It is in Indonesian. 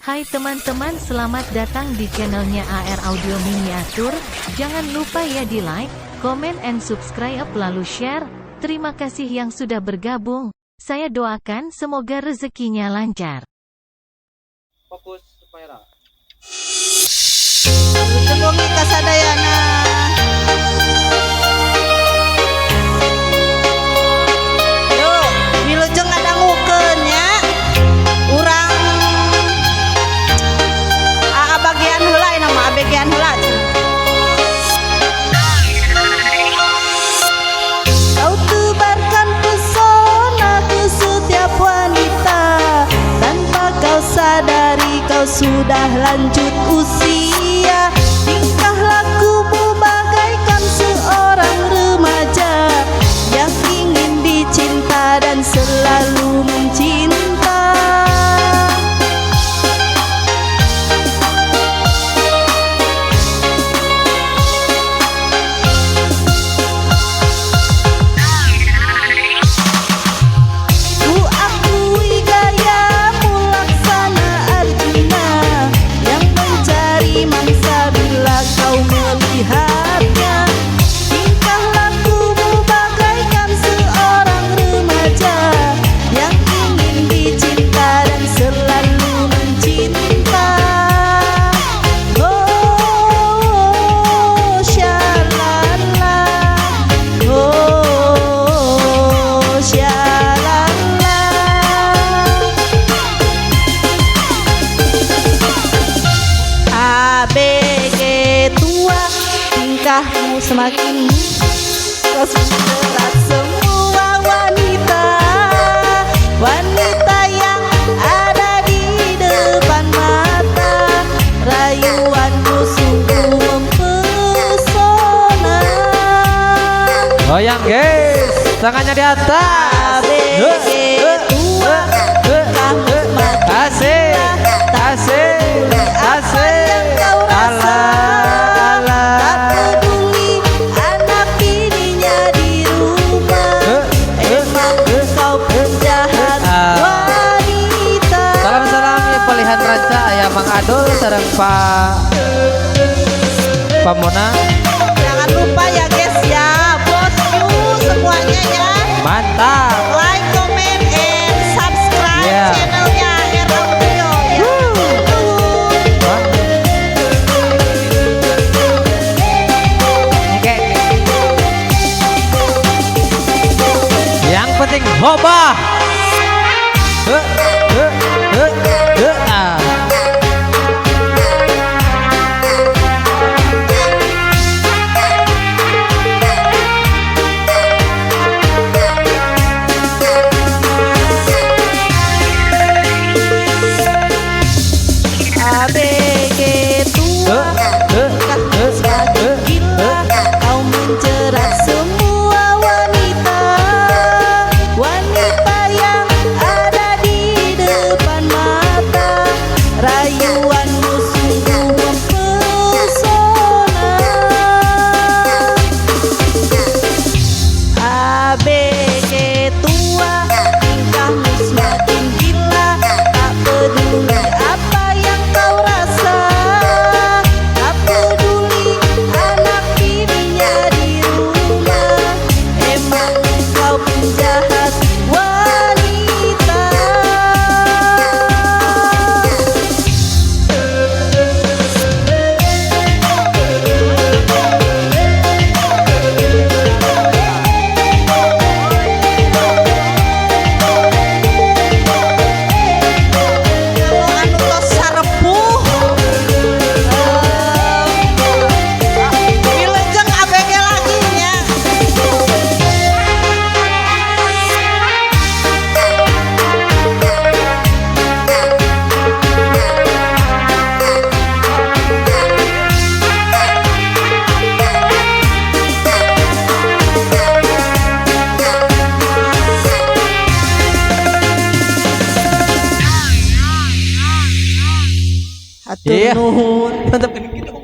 Hai teman-teman, selamat datang di channelnya AR Audio Miniatur. Jangan lupa ya di like, comment and subscribe lalu share. Terima kasih yang sudah bergabung. Saya doakan semoga rezekinya lancar. Fokus kamera. Semoga kasadayana. Yuk, wilujeng ngadangukeun nya. Urang bagian heula nama bagian heula. Kau tebarkan pesona ke setiap wanita, tanpa kau sadari kau sudah lanjut usia. Tingkah lakumu bagaikan seorang remaja yang ingin dicinta dan selalu mencinta. Tingkahmu semakin kau sudah semua wanita, wanita yang ada di depan mata. Rayuanmu sungguh mempesona. Goyang guys, tangannya di atas. Asik, asik, asik. Mang Adol sareng Pak Mona. Jangan lupa ya guys ya, bos you semuanya ya. Mantap. Like, comment, and subscribe channelnya AR Audio ya. Oke. Yang penting hoba. ABG tua, tingkahmu semakin gila. Kau menjerat semua wanita, wanita yang ada di depan mata. Rayuanmu sungguh mempesona. ABG tua, tingkahmu semakin gila. Tak peduli apa yang kau rasa, tak peduli anak bininya di rumah. Emang kau penjahat wanita. Wilujeng ABG lagi nya. Hatur nuhun. Mantap kan gitu.